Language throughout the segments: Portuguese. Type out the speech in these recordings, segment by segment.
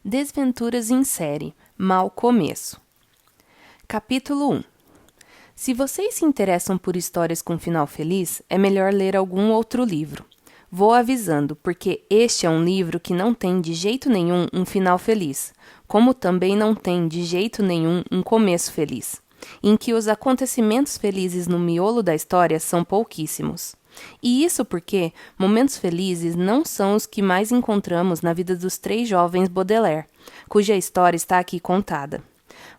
Desventuras em série. Mau começo. Capítulo 1. Se vocês se interessam por histórias com final feliz, é melhor ler algum outro livro. Vou avisando, porque este é um livro que não tem de jeito nenhum um final feliz, como também não tem de jeito nenhum um começo feliz, em que os acontecimentos felizes no miolo da história são pouquíssimos. E isso porque momentos felizes não são os que mais encontramos na vida dos 3 jovens Baudelaire, cuja história está aqui contada.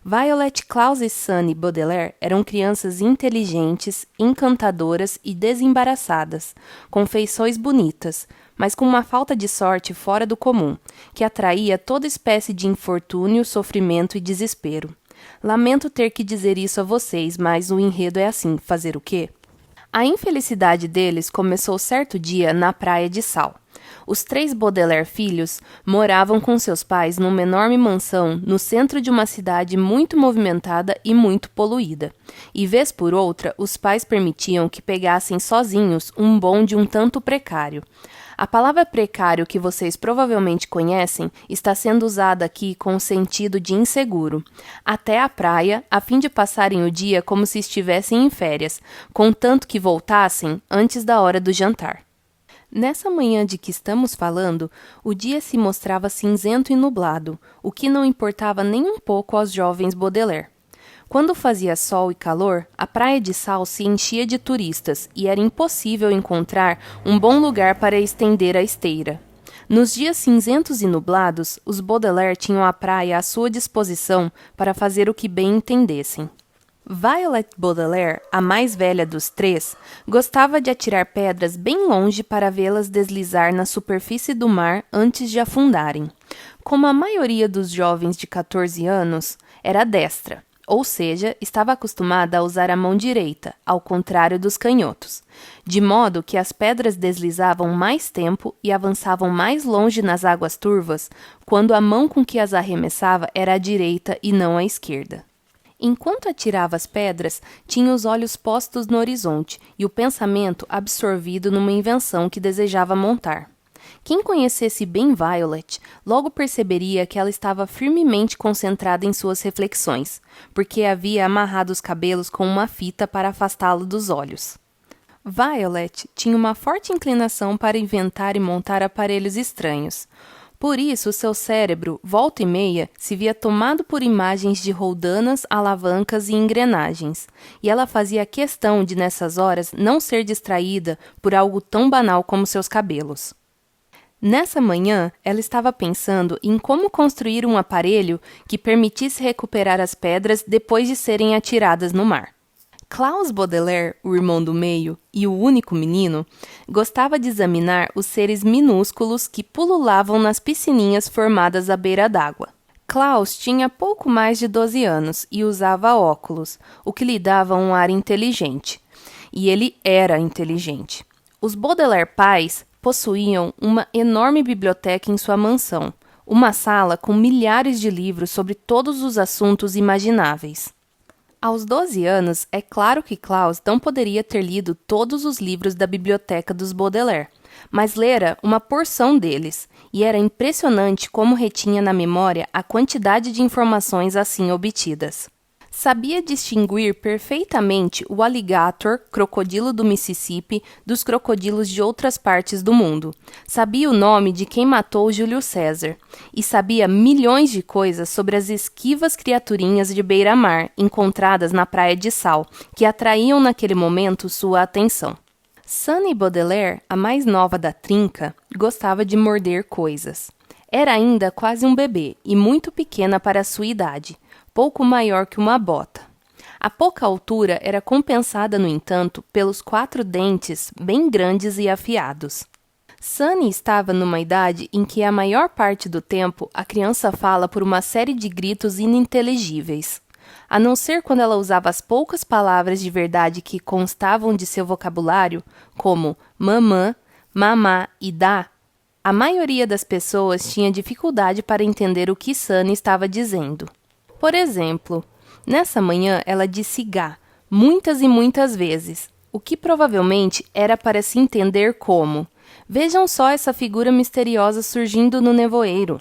Violet, Klaus e Sunny Baudelaire eram crianças inteligentes, encantadoras e desembaraçadas, com feições bonitas, mas com uma falta de sorte fora do comum, que atraía toda espécie de infortúnio, sofrimento e desespero. Lamento ter que dizer isso a vocês, mas o enredo é assim, fazer o quê? A infelicidade deles começou certo dia na Praia de Sal. Os 3 Baudelaire filhos moravam com seus pais numa enorme mansão no centro de uma cidade muito movimentada e muito poluída. E vez por outra, os pais permitiam que pegassem sozinhos um bonde um tanto precário. A palavra precário que vocês provavelmente conhecem está sendo usada aqui com o sentido de inseguro. Até a praia, a fim de passarem o dia como se estivessem em férias, contanto que voltassem antes da hora do jantar. Nessa manhã de que estamos falando, o dia se mostrava cinzento e nublado, o que não importava nem um pouco aos jovens Baudelaire. Quando fazia sol e calor, a Praia de Sal se enchia de turistas e era impossível encontrar um bom lugar para estender a esteira. Nos dias cinzentos e nublados, os Baudelaire tinham a praia à sua disposição para fazer o que bem entendessem. Violet Baudelaire, a mais velha dos 3, gostava de atirar pedras bem longe para vê-las deslizar na superfície do mar antes de afundarem. Como a maioria dos jovens de 14 anos, era destra, ou seja, estava acostumada a usar a mão direita, ao contrário dos canhotos, de modo que as pedras deslizavam mais tempo e avançavam mais longe nas águas turvas quando a mão com que as arremessava era a direita e não a esquerda. Enquanto atirava as pedras, tinha os olhos postos no horizonte e o pensamento absorvido numa invenção que desejava montar. Quem conhecesse bem Violet, logo perceberia que ela estava firmemente concentrada em suas reflexões, porque havia amarrado os cabelos com uma fita para afastá-lo dos olhos. Violet tinha uma forte inclinação para inventar e montar aparelhos estranhos. Por isso, seu cérebro, volta e meia, se via tomado por imagens de roldanas, alavancas e engrenagens, e ela fazia questão de, nessas horas, não ser distraída por algo tão banal como seus cabelos. Nessa manhã, ela estava pensando em como construir um aparelho que permitisse recuperar as pedras depois de serem atiradas no mar. Klaus Baudelaire, o irmão do meio e o único menino, gostava de examinar os seres minúsculos que pululavam nas piscininhas formadas à beira d'água. Klaus tinha pouco mais de 12 anos e usava óculos, o que lhe dava um ar inteligente. E ele era inteligente. Os Baudelaire pais possuíam uma enorme biblioteca em sua mansão, uma sala com milhares de livros sobre todos os assuntos imagináveis. Aos 12 anos, é claro que Klaus não poderia ter lido todos os livros da biblioteca dos Baudelaire, mas lera uma porção deles, e era impressionante como retinha na memória a quantidade de informações assim obtidas. Sabia distinguir perfeitamente o alligator, crocodilo do Mississippi, dos crocodilos de outras partes do mundo. Sabia o nome de quem matou Júlio César. E sabia milhões de coisas sobre as esquivas criaturinhas de beira-mar encontradas na Praia de Sal, que atraíam naquele momento sua atenção. Sunny Baudelaire, a mais nova da trinca, gostava de morder coisas. Era ainda quase um bebê e muito pequena para a sua idade, pouco maior que uma bota. A pouca altura era compensada, no entanto, pelos 4 dentes bem grandes e afiados. Sunny estava numa idade em que a maior parte do tempo a criança fala por uma série de gritos ininteligíveis. A não ser quando ela usava as poucas palavras de verdade que constavam de seu vocabulário, como mamã, mamá e dá, a maioria das pessoas tinha dificuldade para entender o que Sunny estava dizendo. Por exemplo, nessa manhã ela disse gá muitas e muitas vezes, o que provavelmente era para se entender como: vejam só essa figura misteriosa surgindo no nevoeiro.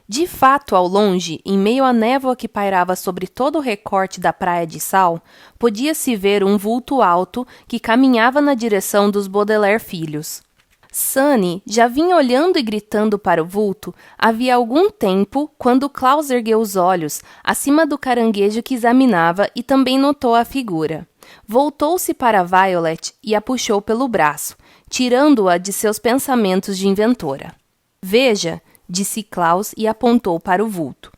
De fato, ao longe, em meio à névoa que pairava sobre todo o recorte da praia de sal, podia-se ver um vulto alto que caminhava na direção dos Baudelaire filhos. Sunny já vinha olhando e gritando para o vulto havia algum tempo, quando Klaus ergueu os olhos acima do caranguejo que examinava e também notou a figura. Voltou-se para Violet e a puxou pelo braço, tirando-a de seus pensamentos de inventora. Veja, disse Klaus e apontou para o vulto.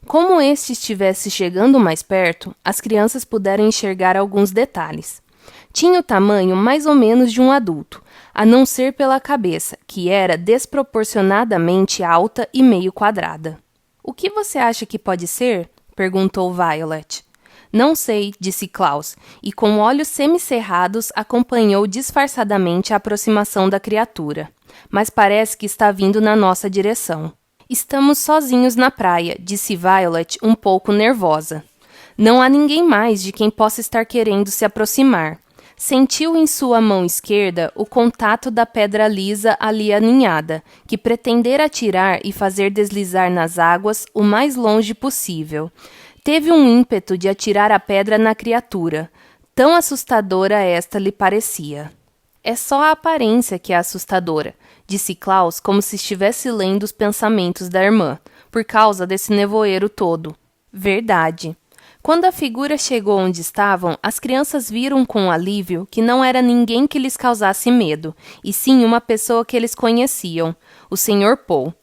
Como este estivesse chegando mais perto, as crianças puderam enxergar alguns detalhes. Tinha o tamanho mais ou menos de um adulto, a não ser pela cabeça, que era desproporcionadamente alta e meio quadrada. O que você acha que pode ser? Perguntou Violet. Não sei, disse Klaus, e com olhos semicerrados acompanhou disfarçadamente a aproximação da criatura. Mas parece que está vindo na nossa direção. Estamos sozinhos na praia, disse Violet, um pouco nervosa. Não há ninguém mais de quem possa estar querendo se aproximar. Sentiu em sua mão esquerda o contato da pedra lisa ali aninhada, que pretendera atirar e fazer deslizar nas águas o mais longe possível. Teve um ímpeto de atirar a pedra na criatura. Tão assustadora esta lhe parecia. É só a aparência que é assustadora, disse Klaus como se estivesse lendo os pensamentos da irmã, por causa desse nevoeiro todo. Verdade. Quando a figura chegou onde estavam, as crianças viram com alívio que não era ninguém que lhes causasse medo, e sim uma pessoa que eles conheciam, o Sr. Paul.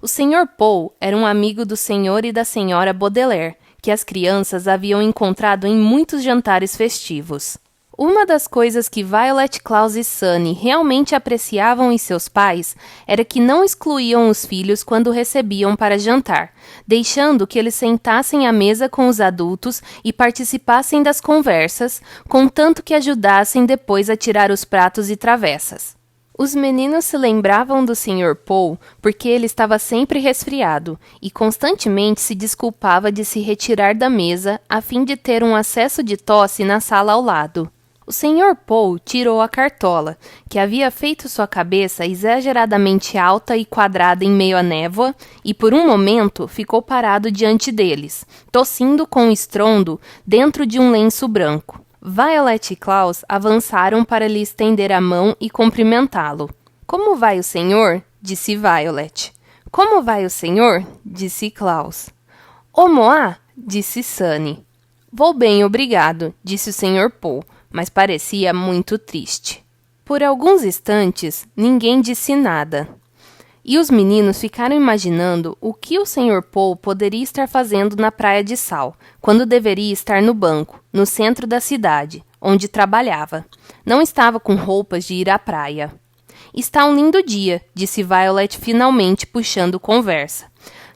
O Sr. Paul era um amigo do Sr. e da Sra. Baudelaire, que as crianças haviam encontrado em muitos jantares festivos. Uma das coisas que Violet, Klaus e Sunny realmente apreciavam em seus pais era que não excluíam os filhos quando recebiam para jantar, deixando que eles sentassem à mesa com os adultos e participassem das conversas, contanto que ajudassem depois a tirar os pratos e travessas. Os meninos se lembravam do Sr. Paul porque ele estava sempre resfriado e constantemente se desculpava de se retirar da mesa a fim de ter um acesso de tosse na sala ao lado. O Sr. Paul tirou a cartola, que havia feito sua cabeça exageradamente alta e quadrada em meio à névoa, e por um momento ficou parado diante deles, tossindo com estrondo dentro de um lenço branco. Violet e Klaus avançaram para lhe estender a mão e cumprimentá-lo. Como vai o senhor? Disse Violet. Como vai o senhor? Disse Klaus. Omoá? Disse Sunny. Vou bem, obrigado, disse o Sr. Paul, mas parecia muito triste. Por alguns instantes, ninguém disse nada. E os meninos ficaram imaginando o que o Sr. Paul poderia estar fazendo na Praia de Sal, quando deveria estar no banco, no centro da cidade, onde trabalhava. Não estava com roupas de ir à praia. Está um lindo dia, disse Violet finalmente, puxando conversa.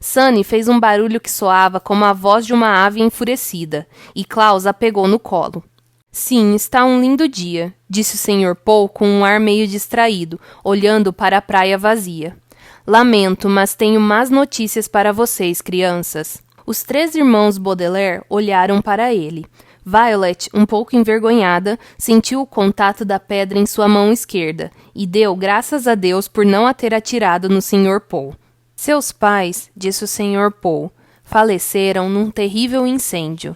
Sunny fez um barulho que soava como a voz de uma ave enfurecida, e Klaus a pegou no colo. Sim, está um lindo dia, disse o Sr. Paul com um ar meio distraído, olhando para a praia vazia. Lamento, mas tenho más notícias para vocês, crianças. Os 3 irmãos Baudelaire olharam para ele. Violet, um pouco envergonhada, sentiu o contato da pedra em sua mão esquerda e deu graças a Deus por não a ter atirado no Sr. Paul. Seus pais, disse o Sr. Paul, faleceram num terrível incêndio.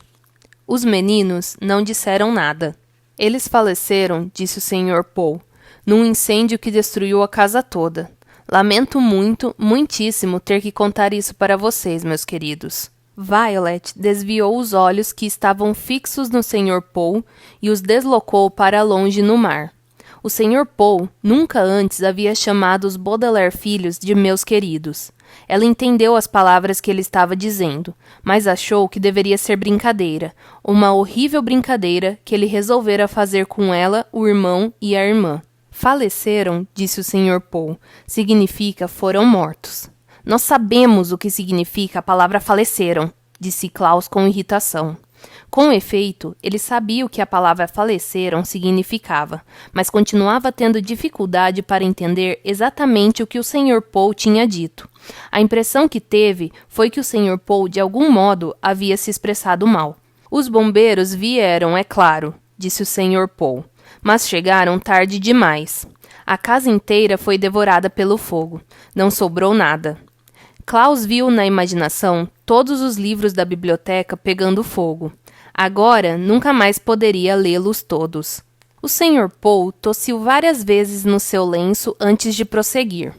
Os meninos não disseram nada. Eles faleceram, disse o Sr. Paul, num incêndio que destruiu a casa toda. Lamento muito, muitíssimo ter que contar isso para vocês, meus queridos. Violet desviou os olhos que estavam fixos no Sr. Paul e os deslocou para longe no mar. O Sr. Paul nunca antes havia chamado os Baudelaire filhos de meus queridos. Ela entendeu as palavras que ele estava dizendo, mas achou que deveria ser brincadeira, uma horrível brincadeira que ele resolvera fazer com ela, o irmão e a irmã. Faleceram, disse o Sr. Paul, significa foram mortos. Nós sabemos o que significa a palavra faleceram, disse Klaus com irritação. Com efeito, ele sabia o que a palavra faleceram significava, mas continuava tendo dificuldade para entender exatamente o que o Sr. Paul tinha dito. A impressão que teve foi que o Sr. Paul, de algum modo, havia se expressado mal. Os bombeiros vieram, é claro, disse o Sr. Paul, mas chegaram tarde demais. A casa inteira foi devorada pelo fogo. Não sobrou nada. Klaus viu na imaginação todos os livros da biblioteca pegando fogo. Agora, nunca mais poderia lê-los todos. O Sr. Paul tossiu várias vezes no seu lenço antes de prosseguir.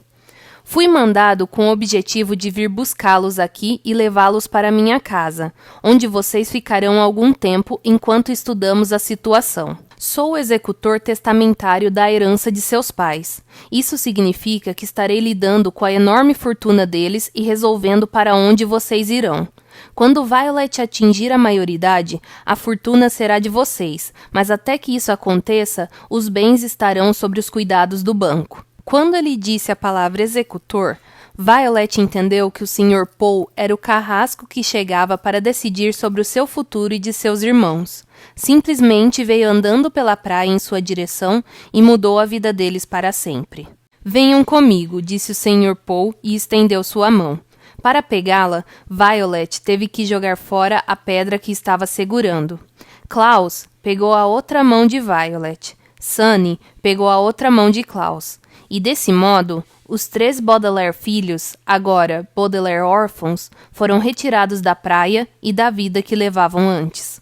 Fui mandado com o objetivo de vir buscá-los aqui e levá-los para minha casa, onde vocês ficarão algum tempo enquanto estudamos a situação. Sou o executor testamentário da herança de seus pais. Isso significa que estarei lidando com a enorme fortuna deles e resolvendo para onde vocês irão. Quando Violet atingir a maioridade, a fortuna será de vocês, mas até que isso aconteça, os bens estarão sob os cuidados do banco. Quando ele disse a palavra executor, Violet entendeu que o Sr. Paul era o carrasco que chegava para decidir sobre o seu futuro e de seus irmãos. Simplesmente veio andando pela praia em sua direção e mudou a vida deles para sempre. Venham comigo, disse o Sr. Paul e estendeu sua mão. Para pegá-la, Violet teve que jogar fora a pedra que estava segurando. Klaus pegou a outra mão de Violet. Sunny pegou a outra mão de Klaus. E desse modo, os 3 Baudelaire filhos, agora Baudelaire órfãos, foram retirados da praia e da vida que levavam antes.